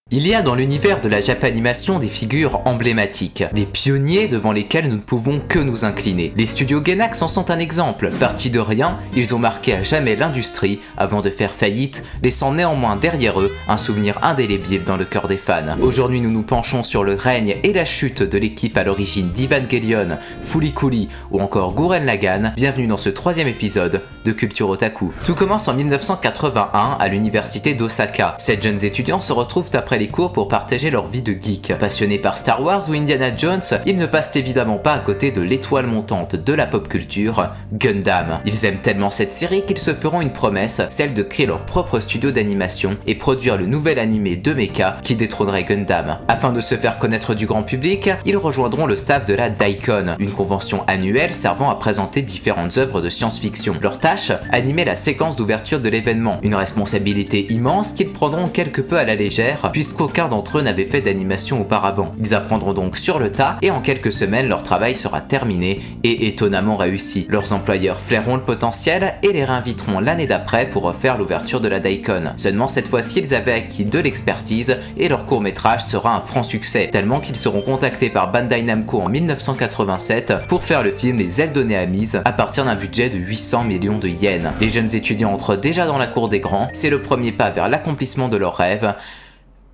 Il y a dans l'univers de la Japanimation des figures emblématiques, des pionniers devant lesquels nous ne pouvons que nous incliner. Les studios Gainax en sont un exemple. Partis de rien, ils ont marqué à jamais l'industrie avant de faire faillite, laissant néanmoins derrière eux un souvenir indélébile dans le cœur des fans. Aujourd'hui, nous nous penchons sur le règne et la chute de l'équipe à l'origine d'Evangelion, Fooly Cooly ou encore Gurren Lagann. Bienvenue dans ce troisième épisode de Culture Otaku. Tout commence en 1981 à l'université d'Osaka. 7 jeunes étudiants se retrouvent après les cours pour partager leur vie de geek. Passionnés par Star Wars ou Indiana Jones, ils ne passent évidemment pas à côté de l'étoile montante de la pop culture, Gundam. Ils aiment tellement cette série qu'ils se feront une promesse, celle de créer leur propre studio d'animation et produire le nouvel animé de mecha qui détrônerait Gundam. Afin de se faire connaître du grand public, ils rejoindront le staff de la Daikon, une convention annuelle servant à présenter différentes œuvres de science-fiction. Leur tâche, animer la séquence d'ouverture de l'événement, une responsabilité immense qu'ils prendront quelque peu à la légère, puisqu'aucun d'entre eux n'avait fait d'animation auparavant. Ils apprendront donc sur le tas et en quelques semaines leur travail sera terminé et étonnamment réussi. Leurs employeurs flaireront le potentiel et les réinviteront l'année d'après pour refaire l'ouverture de la Daikon. Seulement cette fois-ci ils avaient acquis de l'expertise et leur court-métrage sera un franc succès, tellement qu'ils seront contactés par Bandai Namco en 1987 pour faire le film Les Ailes données à Mise à partir d'un budget de 800 millions de yens. Les jeunes étudiants entrent déjà dans la cour des grands, c'est le premier pas vers l'accomplissement de leurs rêves.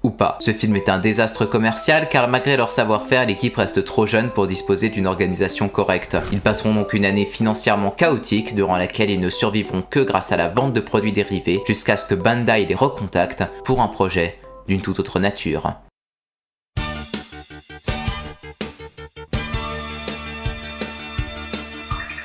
Ou pas. Ce film est un désastre commercial car malgré leur savoir-faire, l'équipe reste trop jeune pour disposer d'une organisation correcte. Ils passeront donc une année financièrement chaotique durant laquelle ils ne survivront que grâce à la vente de produits dérivés jusqu'à ce que Bandai les recontacte pour un projet d'une toute autre nature.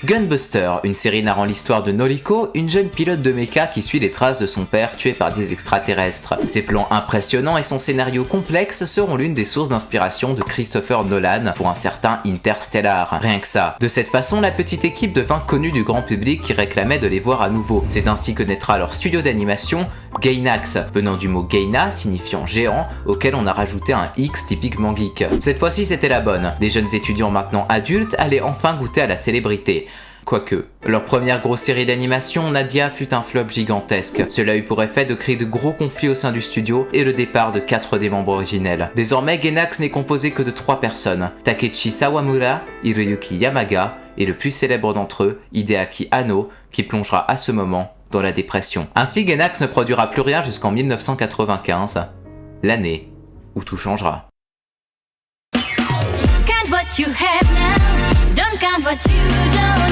Gunbuster, une série narrant l'histoire de Noriko, une jeune pilote de mecha qui suit les traces de son père tué par des extraterrestres. Ses plans impressionnants et son scénario complexe seront l'une des sources d'inspiration de Christopher Nolan pour un certain Interstellar. Rien que ça. De cette façon, la petite équipe devint connue du grand public qui réclamait de les voir à nouveau. C'est ainsi que naîtra leur studio d'animation, Gainax, venant du mot Gaina signifiant géant, auquel on a rajouté un X typiquement geek. Cette fois-ci c'était la bonne. Les jeunes étudiants maintenant adultes allaient enfin goûter à la célébrité. Quoique, leur première grosse série d'animation, Nadia, fut un flop gigantesque. Cela eut pour effet de créer de gros conflits au sein du studio et le départ de 4 des membres originels. Désormais, Gainax n'est composé que de 3 personnes, Takechi Sawamura, Hiroyuki Yamaga et le plus célèbre d'entre eux, Hideaki Anno, qui plongera à ce moment dans la dépression. Ainsi, Gainax ne produira plus rien jusqu'en 1995, l'année où tout changera. Count what you have now, don't count what you don't have.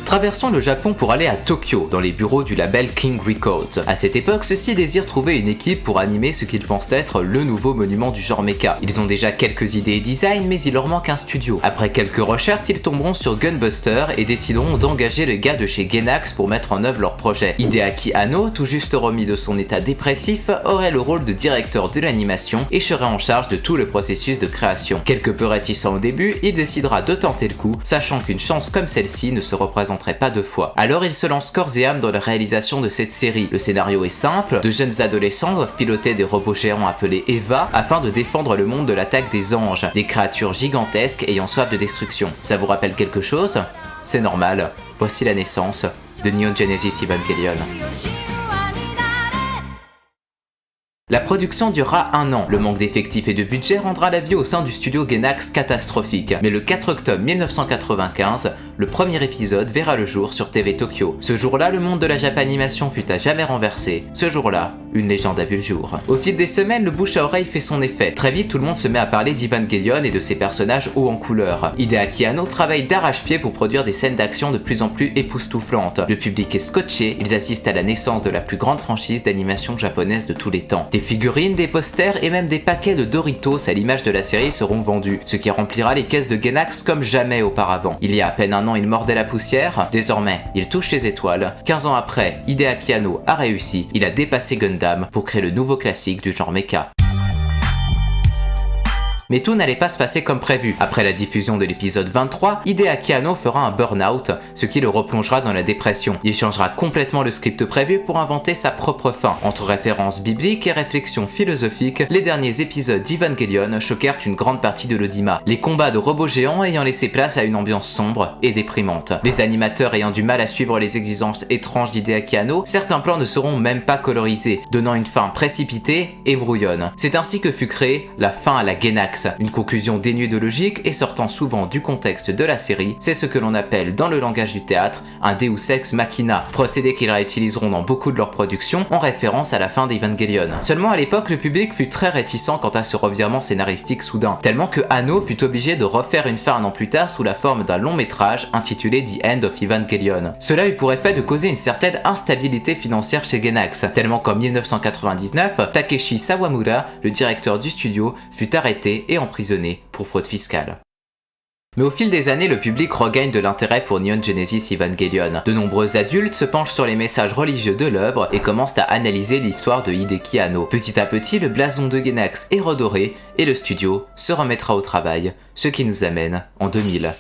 Traversons le Japon pour aller à Tokyo, dans les bureaux du label King Records. À cette époque, ceux-ci désirent trouver une équipe pour animer ce qu'ils pensent être le nouveau monument du genre mecha. Ils ont déjà quelques idées et designs, mais il leur manque un studio. Après quelques recherches, ils tomberont sur Gunbuster et décideront d'engager les gars de chez Gainax pour mettre en œuvre leur projet. Hideaki Anno, tout juste remis de son état dépressif, aurait le rôle de directeur de l'animation et serait en charge de tout le processus de création. Quelque peu réticent au début, il décidera de tenter le coup, sachant qu'une chance comme celle-ci ne se représenterait pas 2 fois. Alors il se lance corps et âme dans la réalisation de cette série. Le scénario est simple, de jeunes adolescents doivent piloter des robots géants appelés Eva afin de défendre le monde de l'attaque des anges, des créatures gigantesques ayant soif de destruction. Ça vous rappelle quelque chose? C'est normal, voici la naissance de Neon Genesis Evangelion. La production durera 1 an. Le manque d'effectifs et de budget rendra la vie au sein du studio Gainax catastrophique. Mais le 4 octobre 1995, le premier épisode verra le jour sur TV Tokyo. Ce jour-là, le monde de la Japanimation fut à jamais renversé. Ce jour-là, une légende a vu le jour. Au fil des semaines, le bouche à oreille fait son effet. Très vite, tout le monde se met à parler d'Evangelion et de ses personnages hauts en couleur. Hideaki Anno travaille d'arrache-pied pour produire des scènes d'action de plus en plus époustouflantes. Le public est scotché, ils assistent à la naissance de la plus grande franchise d'animation japonaise de tous les temps. Des figurines, des posters et même des paquets de Doritos à l'image de la série seront vendus, ce qui remplira les caisses de Gainax comme jamais auparavant. Il y a à peine 1 an, il mordait la poussière, désormais, il touche les étoiles. 15 ans après, Hideaki Anno a réussi, il a dépassé Gundam pour créer le nouveau classique du genre mecha. Mais tout n'allait pas se passer comme prévu. Après la diffusion de l'épisode 23, Hideaki Anno fera un burn-out, ce qui le replongera dans la dépression. Il changera complètement le script prévu pour inventer sa propre fin. Entre références bibliques et réflexions philosophiques, les derniers épisodes d'Evangelion choquèrent une grande partie de l'audimat, les combats de robots géants ayant laissé place à une ambiance sombre et déprimante. Les animateurs ayant du mal à suivre les exigences étranges d'Hideaki Anno, certains plans ne seront même pas colorisés, donnant une fin précipitée et brouillonne. C'est ainsi que fut créée la fin à la Gainax, une conclusion dénuée de logique et sortant souvent du contexte de la série. C'est ce que l'on appelle dans le langage du théâtre un Deus Ex Machina, procédé qu'ils réutiliseront dans beaucoup de leurs productions en référence à la fin d'Evangelion. Seulement à l'époque, le public fut très réticent quant à ce revirement scénaristique soudain, tellement que Anno fut obligé de refaire une fin un an plus tard sous la forme d'un long métrage intitulé The End of Evangelion. Cela eut pour effet de causer une certaine instabilité financière chez Gainax, tellement qu'en 1999, Takeshi Sawamura, le directeur du studio, fut arrêté et emprisonné pour fraude fiscale. Mais au fil des années, le public regagne de l'intérêt pour Neon Genesis Evangelion. De nombreux adultes se penchent sur les messages religieux de l'œuvre et commencent à analyser l'histoire de Hideaki Anno. Petit à petit, le blason de Gainax est redoré et le studio se remettra au travail, ce qui nous amène en 2000.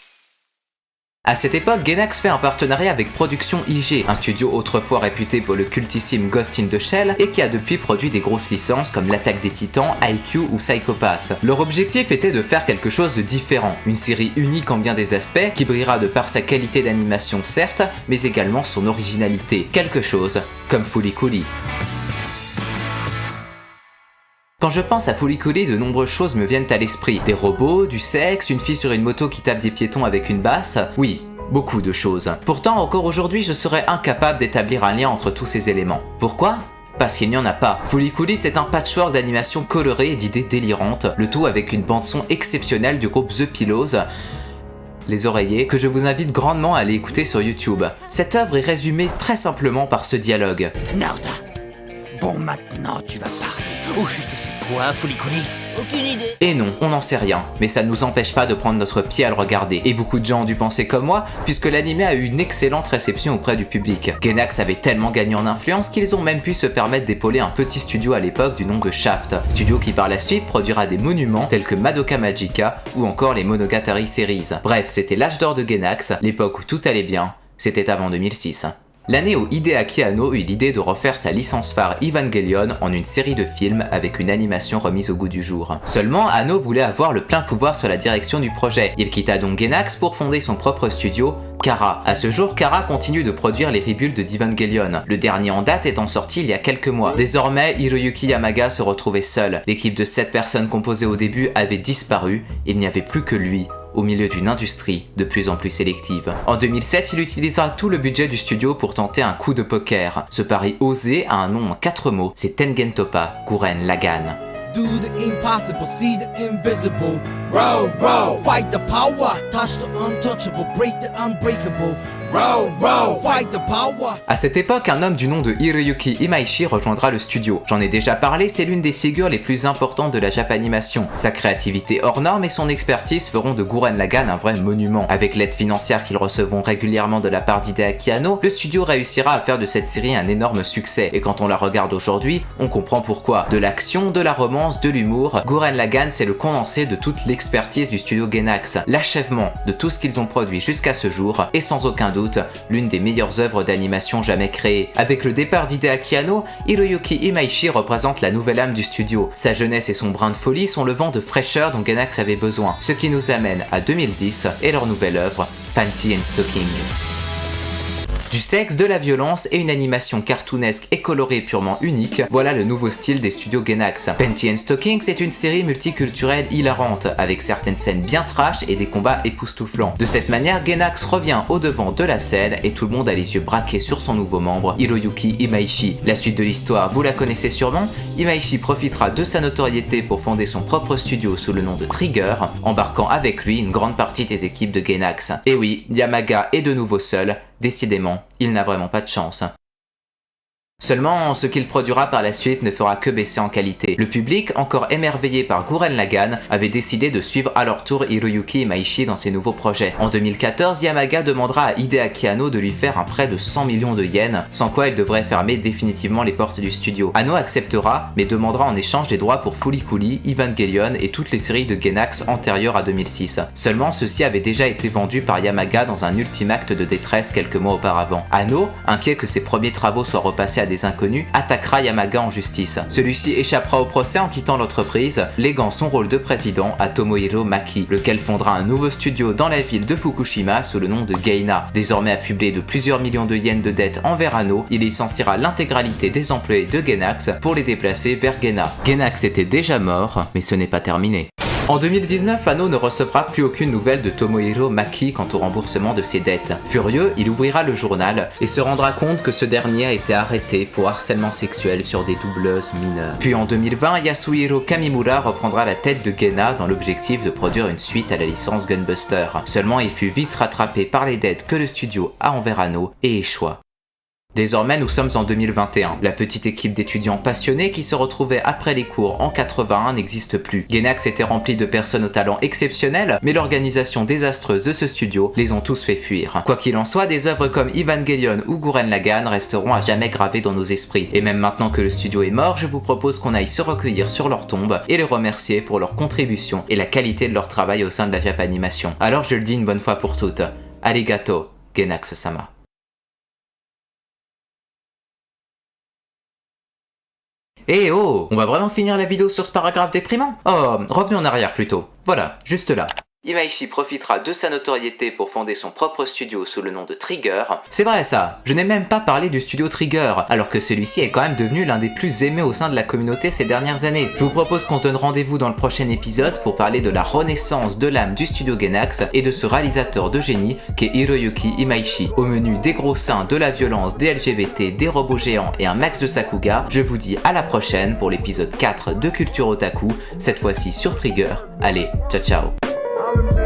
À cette époque, Gainax fait un partenariat avec Production IG, un studio autrefois réputé pour le cultissime Ghost in the Shell et qui a depuis produit des grosses licences comme L'Attaque des Titans, IQ ou Psycho Pass. Leur objectif était de faire quelque chose de différent, une série unique en bien des aspects qui brillera de par sa qualité d'animation certes, mais également son originalité, quelque chose comme Fooly Cooly. Quand je pense à Fooly Cooly, de nombreuses choses me viennent à l'esprit. Des robots, du sexe, une fille sur une moto qui tape des piétons avec une basse, oui, beaucoup de choses. Pourtant, encore aujourd'hui, je serais incapable d'établir un lien entre tous ces éléments. Pourquoi ? Parce qu'il n'y en a pas. Fooly Cooly, c'est un patchwork d'animations colorées et d'idées délirantes, le tout avec une bande-son exceptionnelle du groupe The Pillows, les oreillers, que je vous invite grandement à aller écouter sur YouTube. Cette œuvre est résumée très simplement par ce dialogue. Narda, bon maintenant tu vas parler. Au juste c'est quoi, Fooly Cooly? Aucune idée. Et non, on n'en sait rien, mais ça ne nous empêche pas de prendre notre pied à le regarder. Et beaucoup de gens ont dû penser comme moi, puisque l'anime a eu une excellente réception auprès du public. Gainax avait tellement gagné en influence qu'ils ont même pu se permettre d'épauler un petit studio à l'époque du nom de Shaft, studio qui par la suite produira des monuments tels que Madoka Magica ou encore les Monogatari Series. Bref, c'était l'âge d'or de Gainax, l'époque où tout allait bien, c'était avant 2006. L'année où Hideaki Anno eut l'idée de refaire sa licence phare Evangelion en une série de films avec une animation remise au goût du jour. Seulement, Anno voulait avoir le plein pouvoir sur la direction du projet. Il quitta donc Gainax pour fonder son propre studio, Kara. À ce jour, Kara continue de produire les rebuilds d'Evangelion, le dernier en date étant sorti il y a quelques mois. Désormais, Hiroyuki Yamaga se retrouvait seul. L'équipe de 7 personnes composée au début avait disparu, il n'y avait plus que lui au milieu d'une industrie de plus en plus sélective. En 2007, il utilisera tout le budget du studio pour tenter un coup de poker. Ce pari osé a un nom en 4 mots, c'est Tengen Toppa Gurren Lagann. Do the impossible, see the invisible. Row, row, fight the power, touch the untouchable, break the unbreakable. Row, row, fight the power. À cette époque, un homme du nom de Hiroyuki Imaishi rejoindra le studio. J'en ai déjà parlé, c'est l'une des figures les plus importantes de la Japanimation. Sa créativité hors norme et son expertise feront de Gurren Lagann un vrai monument. Avec l'aide financière qu'ils recevront régulièrement de la part d'Hideaki Anno, le studio réussira à faire de cette série un énorme succès. Et quand on la regarde aujourd'hui, on comprend pourquoi. De l'action, de la romance, de l'humour, Gurren Lagann c'est le condensé de toute l'expertise du studio Gainax, l'achèvement de tout ce qu'ils ont produit jusqu'à ce jour, et sans aucun doute, l'une des meilleures œuvres d'animation jamais créées. Avec le départ d'Hideaki Anno, Hiroyuki Imaishi représente la nouvelle âme du studio. Sa jeunesse et son brin de folie sont le vent de fraîcheur dont Gainax avait besoin, ce qui nous amène à 2010 et leur nouvelle œuvre, Panty and Stocking. Du sexe, de la violence et une animation cartoonesque et colorée purement unique, voilà le nouveau style des studios Gainax. Panty and Stocking, c'est une série multiculturelle hilarante, avec certaines scènes bien trash et des combats époustouflants. De cette manière, Gainax revient au devant de la scène et tout le monde a les yeux braqués sur son nouveau membre, Hiroyuki Imaishi. La suite de l'histoire, vous la connaissez sûrement, Imaishi profitera de sa notoriété pour fonder son propre studio sous le nom de Trigger, embarquant avec lui une grande partie des équipes de Gainax. Et oui, Yamaga est de nouveau seul, décidément, il n'a vraiment pas de chance. Seulement, ce qu'il produira par la suite ne fera que baisser en qualité. Le public, encore émerveillé par Gurren Lagann, avait décidé de suivre à leur tour Hiroyuki Imaishi dans ses nouveaux projets. En 2014, Yamaga demandera à Hideaki Anno de lui faire un prêt de 100 millions de yens, sans quoi il devrait fermer définitivement les portes du studio. Anno acceptera, mais demandera en échange des droits pour Fooly Cooly, Evangelion et toutes les séries de Gainax antérieures à 2006. Seulement, ceux-ci avaient déjà été vendus par Yamaga dans un ultime acte de détresse quelques mois auparavant. Anno, inquiet que ses premiers travaux soient repassés à des inconnus, attaquera Yamaga en justice. Celui-ci échappera au procès en quittant l'entreprise, léguant son rôle de président à Tomohiro Maki, lequel fondera un nouveau studio dans la ville de Fukushima sous le nom de Gaina. Désormais affublé de plusieurs millions de yens de dettes envers Anno, il licenciera l'intégralité des employés de Gainax pour les déplacer vers Gaina. Gainax était déjà mort, mais ce n'est pas terminé. En 2019, Anno ne recevra plus aucune nouvelle de Tomohiro Maki quant au remboursement de ses dettes. Furieux, il ouvrira le journal et se rendra compte que ce dernier a été arrêté pour harcèlement sexuel sur des doubleuses mineures. Puis en 2020, Yasuhiro Kamimura reprendra la tête de Gaina dans l'objectif de produire une suite à la licence Gunbuster. Seulement, il fut vite rattrapé par les dettes que le studio a envers Anno et échoua. Désormais, nous sommes en 2021. La petite équipe d'étudiants passionnés qui se retrouvait après les cours en 81 n'existe plus. Gainax était rempli de personnes au talent exceptionnel, mais l'organisation désastreuse de ce studio les ont tous fait fuir. Quoi qu'il en soit, des œuvres comme Evangelion ou Gurren Lagann resteront à jamais gravées dans nos esprits. Et même maintenant que le studio est mort, je vous propose qu'on aille se recueillir sur leur tombe et les remercier pour leur contribution et la qualité de leur travail au sein de la Japanimation. Alors je le dis une bonne fois pour toutes. Arigato, Gainax-sama. Eh oh, on va vraiment finir la vidéo sur ce paragraphe déprimant? Oh, revenez en arrière plutôt. Voilà, juste là. Imaishi profitera de sa notoriété pour fonder son propre studio sous le nom de Trigger. C'est vrai ça, je n'ai même pas parlé du studio Trigger, alors que celui-ci est quand même devenu l'un des plus aimés au sein de la communauté ces dernières années. Je vous propose qu'on se donne rendez-vous dans le prochain épisode pour parler de la renaissance de l'âme du studio Gainax et de ce réalisateur de génie qu'est Hiroyuki Imaishi. Au menu des gros seins, de la violence, des LGBT, des robots géants et un max de Sakuga, je vous dis à la prochaine pour l'épisode 4 de Culture Otaku, cette fois-ci sur Trigger. Allez, ciao ciao. All